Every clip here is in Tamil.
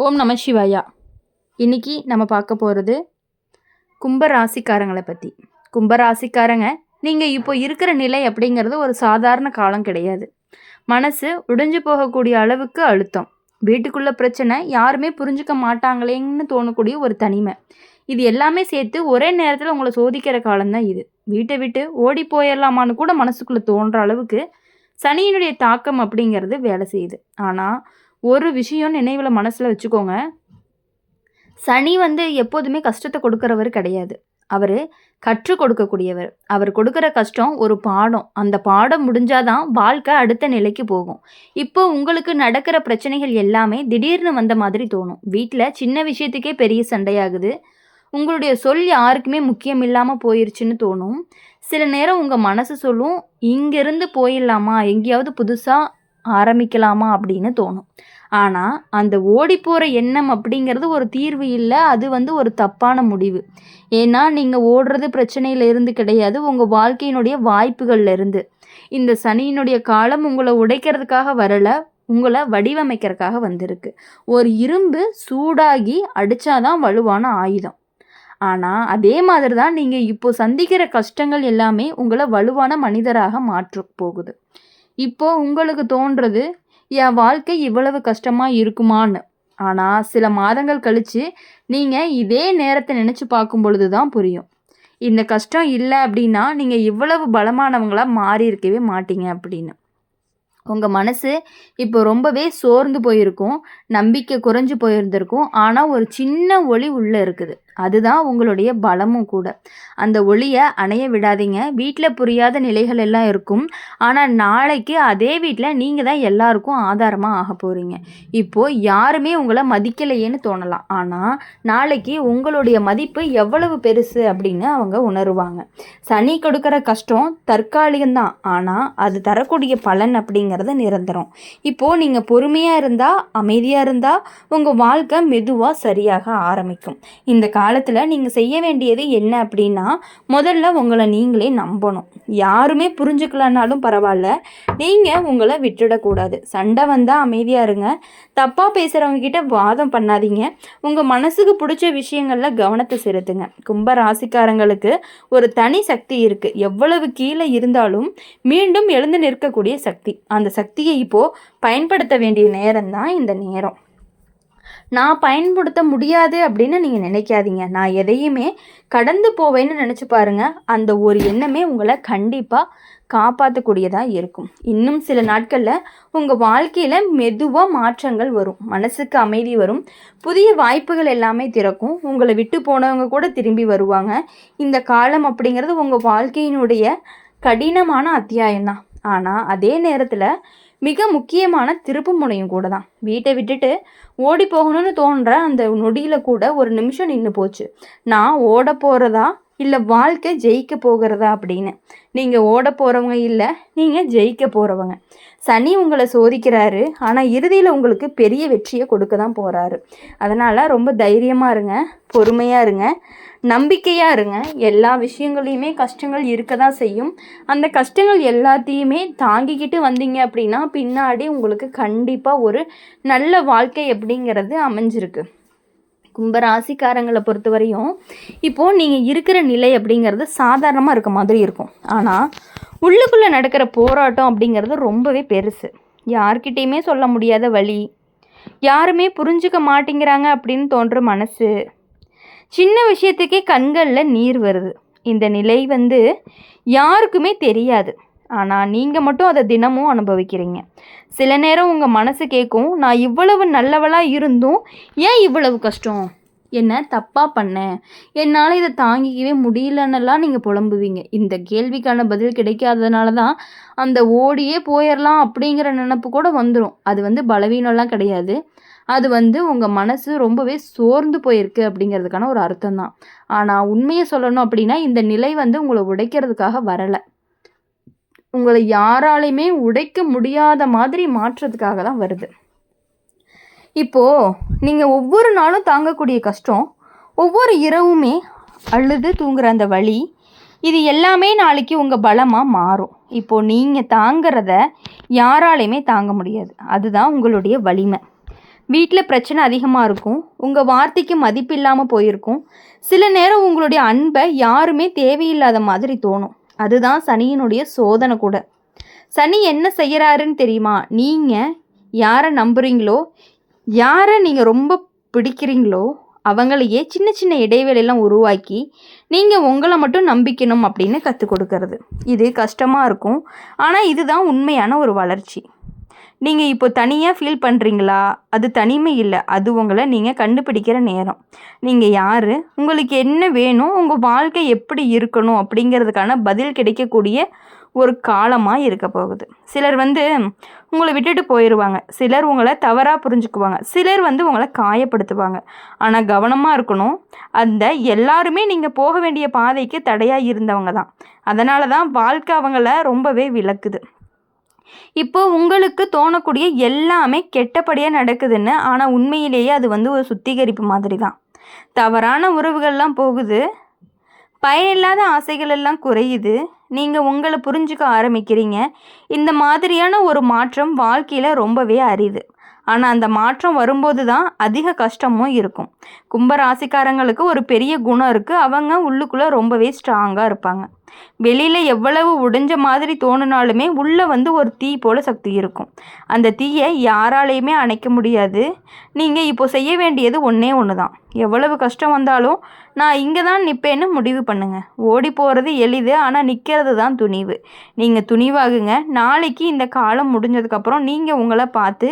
ஓம் நம சிவாயா. இன்னைக்கு நம்ம பார்க்க போகிறது கும்பராசிக்காரங்களை பற்றி. கும்பராசிக்காரங்க, நீங்கள் இப்போ இருக்கிற நிலை அப்படிங்கிறது ஒரு சாதாரண காலம் கிடையாது. மனசு உடைஞ்சு போகக்கூடிய அளவுக்கு அழுத்தம், வீட்டுக்குள்ள பிரச்சனை, யாருமே புரிஞ்சுக்க மாட்டாங்களேன்னு தோணக்கூடிய ஒரு தனிமை, இது எல்லாமே சேர்த்து ஒரே நேரத்தில் உங்களை சோதிக்கிற காலம்தான் இது. வீட்டை விட்டு ஓடி போயிடலாமான்னு கூட மனசுக்குள்ளே தோன்ற அளவுக்கு சனியினுடைய தாக்கம் அப்படிங்கிறது வேலை செய்யுது. ஆனால் ஒரு விஷயம் நினைவில் மனசில் வச்சுக்கோங்க, சனி எப்போதுமே கஷ்டத்தை கொடுக்குறவர் கிடையாது. அவர் கற்றுக் கொடுக்கக்கூடியவர். அவர் கொடுக்குற கஷ்டம் ஒரு பாடம். அந்த பாடம் முடிஞ்சாதான் வாழ்க்கை அடுத்த நிலைக்கு போகும். இப்போ உங்களுக்கு நடக்கிற பிரச்சனைகள் எல்லாமே திடீர்னு வந்த மாதிரி தோணும். வீட்டில் சின்ன விஷயத்துக்கே பெரிய சண்டையாகுது. உங்களுடைய சொல் யாருக்குமே முக்கியம் இல்லாமல் போயிருச்சுன்னு தோணும். சில நேரம் உங்கள் மனசு சொல்லும், இங்கேருந்து போயிடலாமா, எங்கேயாவது புதுசாக ஆரம்பிக்கலாமா அப்படின்னு தோணும். ஆனால் அந்த ஓடி போகிற எண்ணம் அப்படிங்கிறது ஒரு தீர்வு இல்லை. அது ஒரு தப்பான முடிவு. ஏன்னா நீங்கள் ஓடுறது பிரச்சனையில இருந்து கிடையாது, உங்கள் வாழ்க்கையினுடைய வாய்ப்புகள்ல இருந்து. இந்த சனியினுடைய காலம் உங்களை உடைக்கிறதுக்காக வரலை, உங்களை வடிவமைக்கிறதுக்காக வந்திருக்கு. ஒரு இரும்பு சூடாகி அடித்தாதான் வலுவான ஆயுதம். ஆனால் அதே மாதிரி தான் நீங்கள் இப்போ சந்திக்கிற கஷ்டங்கள் எல்லாமே உங்களை வலுவான மனிதராக மாற்ற போகுது. இப்போ உங்களுக்கு தோன்றது, என் வாழ்க்கை இவ்வளவு கஷ்டமாக இருக்குமான்னு. ஆனால் சில மாதங்கள் கழித்து நீங்கள் இதே நேரத்தை நினச்சி பார்க்கும் பொழுது தான் புரியும், இந்த கஷ்டம் இல்லை அப்படின்னா நீங்கள் இவ்வளவு பலமானவங்களாக மாறி இருக்கவே மாட்டீங்க அப்படின்னு. உங்கள் மனசு இப்போ ரொம்பவே சோர்ந்து போயிருக்கும், நம்பிக்கை குறைஞ்சி போயிருந்திருக்கும். ஆனால் ஒரு சின்ன ஒளி உள்ளே இருக்குது, அதுதான் உங்களுடைய பலமும் கூட. அந்த ஒளியை அணைய விடாதீங்க. வீட்டில் புரியாத நிலைகள் எல்லாம் இருக்கும், ஆனால் நாளைக்கு அதே வீட்டில் நீங்கள் தான் எல்லாருக்கும் ஆதாரமாக ஆக போகிறீங்க. இப்போது யாருமே உங்களை மதிக்கலையேன்னு தோணலாம், ஆனால் நாளைக்கு உங்களுடைய மதிப்பு எவ்வளவு பெருசு அப்படின்னு அவங்க உணருவாங்க. சனி கொடுக்குற கஷ்டம் தற்காலிகம்தான், ஆனால் அது தரக்கூடிய பலன் அப்படிங்கிறது நிரந்தரம். இப்போது நீங்கள் பொறுமையாக இருந்தால், அமைதியாக இருந்தால் உங்கள் வாழ்க்கை மெதுவாக சரியாக ஆரம்பிக்கும். இந்த காலத்தில் நீங்கள் செய்ய வேண்டியது என்ன அப்படின்னா, முதல்ல உங்களை நீங்களே நம்பணும். யாருமே புரிஞ்சுக்கலனாலும் பரவாயில்ல, நீங்கள் உங்களை விட்டுடக்கூடாது. சண்டை வந்தால் அமைதியாக இருங்க, தப்பாக பேசுகிறவங்க கிட்ட வாதம் பண்ணாதீங்க, உங்கள் மனசுக்கு பிடிச்ச விஷயங்களில் கவனத்தை செலுத்துங்க. கும்ப ராசிக்காரங்களுக்கு ஒரு தனி சக்தி இருக்குது. எவ்வளவு கீழே இருந்தாலும் மீண்டும் எழுந்து நிற்கக்கூடிய சக்தி. அந்த சக்தியை இப்போது பயன்படுத்த வேண்டிய நேரம் தான் இந்த நேரம். நான் பயன்படுத்த முடியாது அப்படின்னு நீங்கள் நினைக்காதீங்க. நான் எதையுமே கடந்து போவேன்னு நினச்சி பாருங்கள். அந்த ஒரு எண்ணமே உங்களை கண்டிப்பாக காப்பாற்றக்கூடியதாக இருக்கும். இன்னும் சில நாட்களில் உங்கள் வாழ்க்கையில் மெதுவாக மாற்றங்கள் வரும், மனசுக்கு அமைதி வரும், புதிய வாய்ப்புகள் எல்லாமே திறக்கும். உங்களை விட்டு போனவங்க கூட திரும்பி வருவாங்க. இந்த காலம் அப்படிங்கிறது உங்கள் வாழ்க்கையினுடைய கடினமான அத்தியாயம்தான், ஆனால் அதே நேரத்தில் மிக முக்கியமான திருப்பு முனையும் கூட தான். வீட்டை விட்டுட்டு ஓடி போகணும்னு தோன்ற அந்த நொடியில் கூட ஒரு நிமிஷம் நின்று போச்சு, நான் ஓட போகிறதா இல்லை வாழ்க்கை ஜெயிக்க போகிறதா அப்படின்னு. நீங்கள் ஓட போகிறவங்க இல்லை, நீங்கள் ஜெயிக்க போகிறவங்க. சனி உங்களை சோதிக்கிறாரு, ஆனால் இறுதியில் உங்களுக்கு பெரிய வெற்றியை கொடுக்க தான் போகிறாரு. அதனால் ரொம்ப தைரியமாக இருங்க, பொறுமையாக இருங்க, நம்பிக்கையாக இருங்க. எல்லா விஷயங்களையுமே கஷ்டங்கள் இருக்க தான் செய்யும். அந்த கஷ்டங்கள் எல்லாத்தையுமே தாங்கிக்கிட்டு வந்தீங்க அப்படின்னா பின்னாடி உங்களுக்கு கண்டிப்பாக ஒரு நல்ல வாழ்க்கை அப்படிங்கிறது அமைஞ்சிருக்கு. கும்பராசிக்காரங்களை பொறுத்த வரையும் இப்போது நீங்கள் இருக்கிற நிலை அப்படிங்கிறது சாதாரணமாக இருக்க மாதிரி இருக்கும், ஆனால் உள்ளுக்குள்ளே நடக்கிற போராட்டம் அப்படிங்கிறது ரொம்பவே பெருசு. யார்கிட்டையுமே சொல்ல முடியாத வலி, யாருமே புரிஞ்சுக்க மாட்டேங்கிறாங்க அப்படின்னு தோன்ற மனசு, சின்ன விஷயத்துக்கே கண்களில் நீர் வருது. இந்த நிலை யாருக்குமே தெரியாது, ஆனால் நீங்கள் மட்டும் அதை தினமும் அனுபவிக்கிறீங்க. சில நேரம் உங்கள் மனசு கேட்கும், நான் இவ்வளவு நல்லவளாக இருந்தும் ஏன் இவ்வளவு கஷ்டம், என்ன தப்பாக பண்ணேன், என்னால் இதை தாங்கிக்கவே முடியலன்னெல்லாம் நீங்கள் புலம்புவீங்க. இந்த கேள்விக்கான பதில் கிடைக்காததுனால தான் அந்த ஓடியே போயிடலாம் அப்படிங்கிற நினப்பு கூட வந்துடும். அது பலவீனம்லாம் கிடையாது, அது உங்கள் மனசு ரொம்பவே சோர்ந்து போயிருக்கு அப்படிங்கிறதுக்கான ஒரு அர்த்தம் தான். ஆனால் உண்மையை சொல்லணும் அப்படின்னா இந்த நிலை உங்களை உடைக்கிறதுக்காக வரலை, உங்களை யாராலையுமே உடைக்க முடியாத மாதிரி மாற்றுறதுக்காக தான் வருது. இப்போது நீங்கள் ஒவ்வொரு நாளும் தாங்கக்கூடிய கஷ்டம், ஒவ்வொரு இரவுமே அழுது தூங்குற அந்த வலி, இது எல்லாமே நாளைக்கு உங்கள் பலமாக மாறும். இப்போது நீங்கள் தாங்கிறத யாராலையுமே தாங்க முடியாது, அதுதான் உங்களுடைய வலிமை. வீட்டில் பிரச்சனை அதிகமாக இருக்கும். உங்கள் வார்த்தைக்கு மதிப்பு இல்லாமல் போயிருக்கும். சில நேரம் உங்களுடைய அன்பை யாருமே தேவையில்லாத மாதிரி தோணும். அதுதான் சனியினுடைய சோதனை கூட. சனி என்ன செய்கிறாருன்னு தெரியுமா? நீங்கள் யாரை நம்புகிறீங்களோ, யாரை நீங்கள் ரொம்ப பிடிக்கிறீங்களோ அவங்களையே சின்ன சின்ன இடைவெளியெல்லாம் உருவாக்கி நீங்கள் உங்களை மட்டும் நம்பிக்கணும் அப்படின்னு கற்றுக் கொடுக்கறது. இது கஷ்டமாக இருக்கும். ஆனால் இதுதான் உண்மையான ஒரு வளர்ச்சி. நீங்கள் இப்போ தனியாக ஃபீல் பண்ணுறீங்களா? அது தனிமை இல்லை, அது உங்களை நீங்கள் கண்டுபிடிக்கிற நேரம். நீங்கள் யார், உங்களுக்கு என்ன வேணும், உங்கள் வாழ்க்கை எப்படி இருக்கணும் அப்படிங்கிறதுக்கான பதில் கிடைக்கக்கூடிய ஒரு காலமாக இருக்க போகுது. சிலர் உங்களை விட்டுட்டு போயிடுவாங்க. சிலர் உங்களை தவறாக புரிஞ்சுக்குவாங்க. சிலர் உங்களை காயப்படுத்துவாங்க. ஆனால் கவனமாக இருக்கணும். அந்த எல்லாருமே நீங்கள் போக வேண்டிய பாதைக்கு தடையாக இருந்தவங்க தான். அதனால தான் வாழ்க்கை அவங்கள ரொம்பவே விளக்குது. இப்போ உங்களுக்கு தோணக்கூடிய எல்லாமே கெட்டபடியாக நடக்குதுன்னு, ஆனால் உண்மையிலேயே அது ஒரு சுத்திகரிப்பு மாதிரி தான். தவறான உறவுகள்லாம் போகுது, பயனில்லாத ஆசைகள் எல்லாம் குறையுது, நீங்கள் உங்களை புரிஞ்சுக்க ஆரம்பிக்கிறீங்க. இந்த மாதிரியான ஒரு மாற்றம் வாழ்க்கையில் ரொம்பவே அரிது. ஆனால் அந்த மாற்றம் வரும்போது தான் அதிக கஷ்டமும் இருக்கும். கும்ப ராசிக்காரங்களுக்கு ஒரு பெரிய குணம் இருக்குது. அவங்க உள்ளுக்குள்ளே ரொம்பவே ஸ்ட்ராங்காக இருப்பாங்க. வெளியில் எவ்வளவு உடைஞ்ச மாதிரி தோணுனாலுமே உள்ளே ஒரு தீ போல் சக்தி இருக்கும். அந்த தீயை யாராலையுமே அணைக்க முடியாது. நீங்கள் இப்போ செய்ய வேண்டியது ஒன்றே ஒன்று தான். எவ்வளவு கஷ்டம் வந்தாலும் நான் இங்கே தான் நிற்பேன்னு முடிவு பண்ணுங்கள். ஓடி போகிறது எளிது, ஆனால் நிற்கிறது தான் துணிவு. நீங்கள் துணிவாகுங்க. நாளைக்கு இந்த காலம் முடிஞ்சதுக்கப்புறம் நீங்கள் உங்களை பார்த்து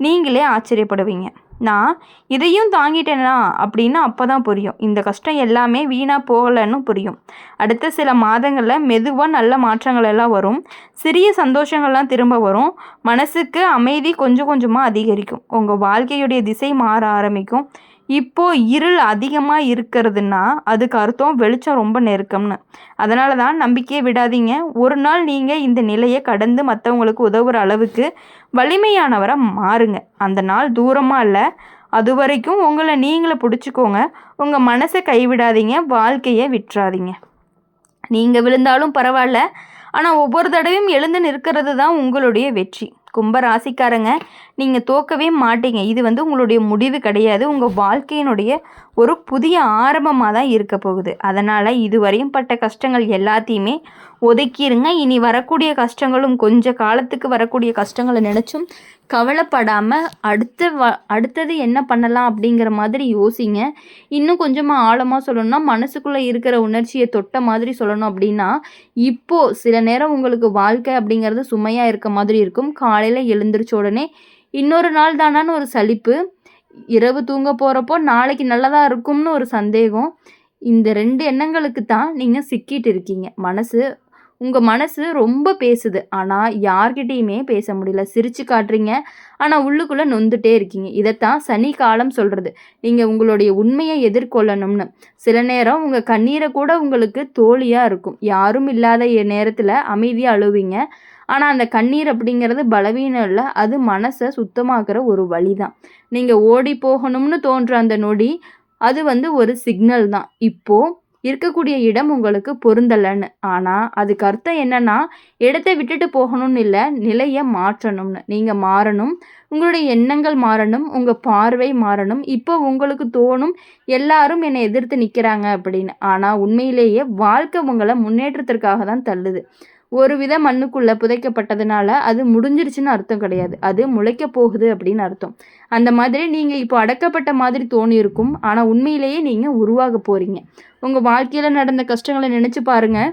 நீங்களே ஆச்சரியப்படுவீங்க. நான் இதையும் தாங்கிட்டேனா அப்படின்னு அப்போ தான் புரியும். இந்த கஷ்டம் எல்லாமே வீணாக போகலைன்னு புரியும். அடுத்த சில மாதங்களில் மெதுவாக நல்ல மாற்றங்கள் எல்லாம் வரும். சிறிய சந்தோஷங்கள்லாம் திரும்ப வரும். மனசுக்கு அமைதி கொஞ்சம் கொஞ்சமாக அதிகரிக்கும். உங்கள் வாழ்க்கையுடைய திசை மாற ஆரம்பிக்கும். இப்போது இருள் அதிகமாக இருக்கிறதுனா அதுக்கு அர்த்தம் வெளிச்சம் ரொம்ப நெருக்கம்னு. அதனால தான் நம்பிக்கையை விடாதீங்க. ஒரு நாள் நீங்கள் இந்த நிலையை கடந்து மற்றவங்களுக்கு உதவுற அளவுக்கு வலிமையானவராக மாறுங்க. அந்த நாள் தூரமாக இல்லை, அது வரைக்கும் உங்களை நீங்களே பிடிச்சிக்கோங்க. உங்கள் மனசை கைவிடாதீங்க, வாழ்க்கையை விட்டுறாதீங்க. நீங்கள் விழுந்தாலும் பரவாயில்ல, ஆனால் ஒவ்வொரு தடவையும் எழுந்து நிற்கிறது தான் உங்களுடைய வெற்றி. கும்ப ராசிக்காரங்க, நீங்கள் தோக்கவே மாட்டீங்க. இது உங்களுடைய முடிவு கிடையாது. உங்கள் வாழ்க்கையினுடைய ஒரு புதிய ஆரம்பமாக தான் இருக்க போகுது. அதனால் இதுவரையும் பட்ட கஷ்டங்கள் எல்லாத்தையுமே ஒதுக்கிடுங்க. இனி வரக்கூடிய கஷ்டங்களும் கொஞ்ச காலத்துக்கு வரக்கூடிய கஷ்டங்களை நினச்சும் கவலைப்படாமல் அடுத்தது என்ன பண்ணலாம் அப்படிங்கிற மாதிரி யோசிங்க. இன்னும் கொஞ்சமாக ஆழமாக சொல்லணும்னா, மனசுக்குள்ளே இருக்கிற உணர்ச்சியை தொட்ட மாதிரி சொல்லணும் அப்படின்னா, இப்போது சில நேரம் உங்களுக்கு வாழ்க்கை அப்படிங்கிறது சுமையாக இருக்க மாதிரி இருக்கும். காலையில் எழுந்திரிச்ச உடனே இன்னொரு நாள் தானான்னு ஒரு சலிப்பு, இரவு தூங்க போகிறப்போ நாளைக்கு நல்லதாக இருக்கும்னு ஒரு சந்தேகம். இந்த 2 எண்ணங்களுக்கு தான் நீங்கள் சிக்கிட்டு இருக்கீங்க. உங்கள் மனசு ரொம்ப பேசுது, ஆனால் யார்கிட்டையுமே பேச முடியல. சிரித்து காட்டுறீங்க, ஆனால் உள்ளுக்குள்ளே நொந்துட்டே இருக்கீங்க. இதைத்தான் சனி காலம் சொல்கிறது. நீங்கள் உங்களுடைய உண்மையை எதிர்கொள்ளணும்னு. சில நேரம் உங்கள் கண்ணீரை கூட உங்களுக்கு தோழியாக இருக்கும். யாரும் இல்லாத நேரத்தில் அமைதியாக அழுவீங்க. ஆனால் அந்த கண்ணீர் அப்படிங்கிறது பலவீனம் இல்லை, அது மனசை சுத்தமாக்குற ஒரு வழி தான். நீங்கள் ஓடி போகணும்னு தோன்ற அந்த நொடி, அது ஒரு சிக்னல் தான். இப்போது இருக்கக்கூடிய இடம் உங்களுக்கு பொருந்தலைன்னு. ஆனால் அதுக்கு அர்த்தம் என்னன்னா, இடத்தை விட்டுட்டு போகணும்னு இல்லை, நிலையை மாற்றணும்னு. நீங்கள் மாறணும், உங்களுடைய எண்ணங்கள் மாறணும், உங்கள் பார்வை மாறணும். இப்போ உங்களுக்கு தோணும் எல்லாரும் என்னை எதிர்த்து நிற்கிறாங்க அப்படின்னு. ஆனால் உண்மையிலேயே வாழ்க்கை உங்களை முன்னேற்றத்திற்காக தான் தள்ளுது. ஒரு வித மண்ணுக்குள்ளே புதைக்கப்பட்டதுனால அது முடிஞ்சிருச்சுன்னு அர்த்தம் கிடையாது. அது முளைக்க போகுது அப்படின்னு அர்த்தம். அந்த மாதிரி நீங்கள் இப்போ அடக்கப்பட்ட மாதிரி தோணியிருக்கும், ஆனால் உண்மையிலேயே நீங்கள் உருவாக போகிறீங்க. உங்கள் வாழ்க்கையில் நடந்த கஷ்டங்களை நினச்சி பாருங்கள்.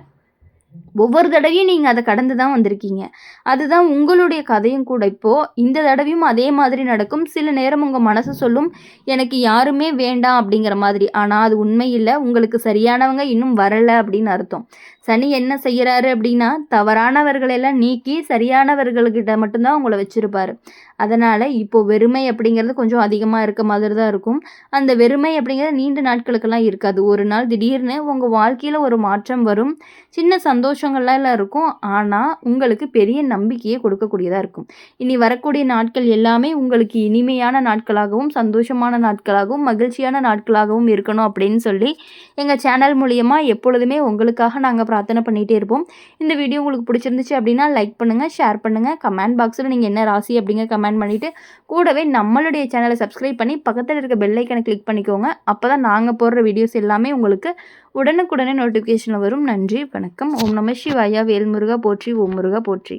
ஒவ்வொரு தடவையும் நீங்கள் அதை கடந்து தான் வந்திருக்கீங்க. அதுதான் உங்களுடைய கதையும் கூட. இப்போது இந்த தடவையும் அதே மாதிரி நடக்கும். சில நேரம் உங்கள் மனசு சொல்லும், எனக்கு யாருமே வேண்டாம் அப்படிங்கிற மாதிரி. ஆனால் அது உண்மை இல்லை. உங்களுக்கு சரியானவங்க இன்னும் வரலை அப்படின்னு அர்த்தம். சனி என்ன செய்கிறாரு அப்படின்னா, தவறானவர்களெல்லாம் நீக்கி சரியானவர்கள்கிட்ட மட்டும்தான் உங்களை வச்சுருப்பார். அதனால் இப்போது வெறுமை அப்படிங்கிறது கொஞ்சம் அதிகமாக இருக்க மாதிரி தான் இருக்கும். அந்த வெறுமை அப்படிங்கிறது நீண்ட நாட்களுக்கெல்லாம் இருக்காது. ஒரு நாள் திடீர்னு உங்கள் வாழ்க்கையில் ஒரு மாற்றம் வரும். சின்ன சந்தோஷம் சந்தோஷங்கள்லாம் இருக்கும். ஆனால் உங்களுக்கு பெரிய நம்பிக்கையை கொடுக்கக்கூடியதாக இருக்கும். இனி வரக்கூடிய நாட்கள் எல்லாமே உங்களுக்கு இனிமையான நாட்களாகவும் சந்தோஷமான நாட்களாகவும் மகிழ்ச்சியான நாட்களாகவும் இருக்கணும் அப்படின்னு சொல்லி எங்கள் சேனல் மூலியமா எப்பொழுதுமே உங்களுக்காக நாங்கள் பிரார்த்தனை பண்ணிகிட்டே இருப்போம். இந்த வீடியோ உங்களுக்கு பிடிச்சிருந்துச்சு அப்படின்னா லைக் பண்ணுங்கள், ஷேர் பண்ணுங்கள், கமெண்ட் பாக்ஸில் நீங்கள் என்ன ராசி அப்படிங்க கமெண்ட் பண்ணிவிட்டு கூடவே நம்மளுடைய சேனலை சப்ஸ்கிரைப் பண்ணி பக்கத்தில் இருக்க பெல் ஐக்கனை கிளிக் பண்ணிக்கோங்க. அப்போ தான் நாங்கள் போடுற வீடியோஸ் எல்லாமே உங்களுக்கு உடனுக்குடனே நோட்டிஃபிகேஷனில் வரும். நன்றி, வணக்கம். ஓம் நம சிவாயா. வேல்முருகா போற்றி, ஓம் முருகா போற்றி.